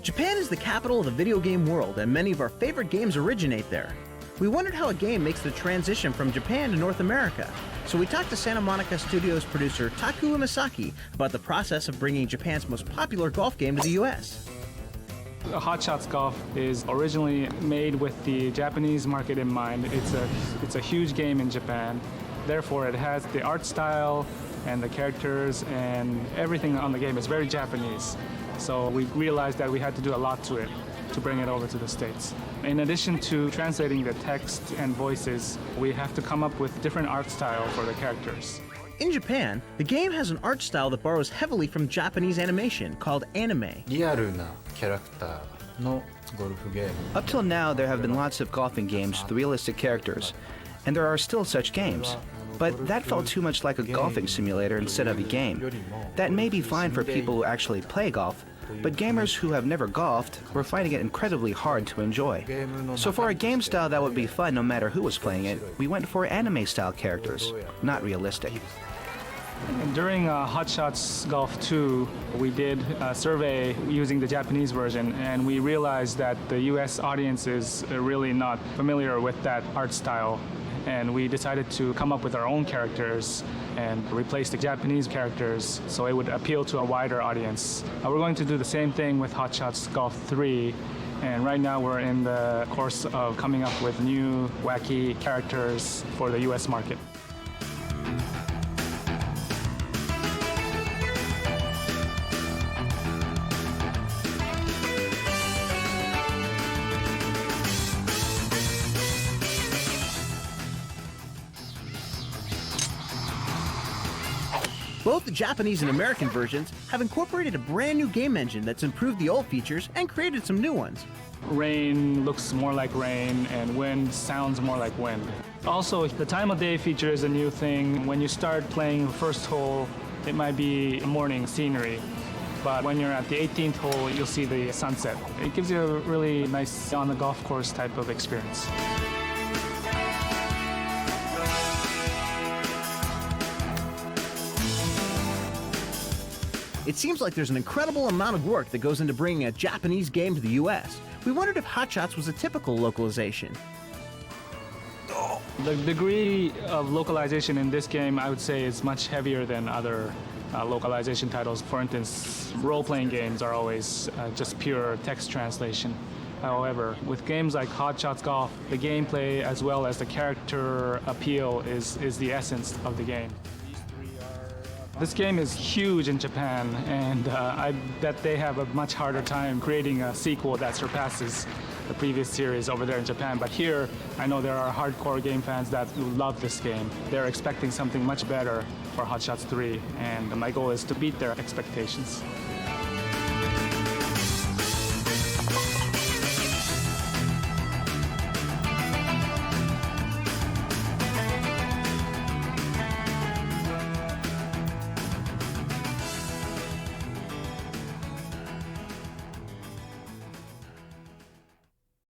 Japan is the capital of the video game world, and many of our favorite games originate there. We wondered how a game makes the transition from Japan to North America, so we talked to Santa Monica Studios producer Taku Umasaki about the process of bringing Japan's most popular golf game to the US. Hot Shots Golf is originally made with the Japanese market in mind. It's a huge game in Japan. Therefore, it has the art style and the characters and everything on the game is very Japanese. So we realized that we had to do a lot to it to bring it over to the States. In addition to translating the text and voices, we have to come up with different art style for the characters. In Japan, the game has an art style that borrows heavily from Japanese animation called anime. Up till now, there have been lots of golfing games with realistic characters, and there are still such games. But that felt too much like a golfing simulator instead of a game. That may be fine for people who actually play golf, but gamers who have never golfed were finding it incredibly hard to enjoy. So for a game style that would be fun no matter who was playing it, we went for anime-style characters, not realistic. During Hot Shots Golf 2, we did a survey using the Japanese version, and we realized that the US audience is really not familiar with that art style. And we decided to come up with our own characters and replace the Japanese characters so it would appeal to a wider audience. We're going to do the same thing with Hot Shots Golf 3, and right now we're in the course of coming up with new wacky characters for the US market. Both the Japanese and American versions have incorporated a brand new game engine that's improved the old features and created some new ones. Rain looks more like rain, and wind sounds more like wind. Also, the time of day feature is a new thing. When you start playing the first hole, it might be morning scenery. But when you're at the 18th hole, you'll see the sunset. It gives you a really nice on the golf course type of experience. It seems like there's an incredible amount of work that goes into bringing a Japanese game to the US. We wondered if Hot Shots was a typical localization. The degree of localization in this game, I would say, is much heavier than other localization titles. For instance, role-playing games are always just pure text translation. However, with games like Hot Shots Golf, the gameplay as well as the character appeal is the essence of the game. This game is huge in Japan, and I bet they have a much harder time creating a sequel that surpasses the previous series over there in Japan. But here, I know there are hardcore game fans that love this game. They're expecting something much better for Hot Shots 3, and my goal is to beat their expectations.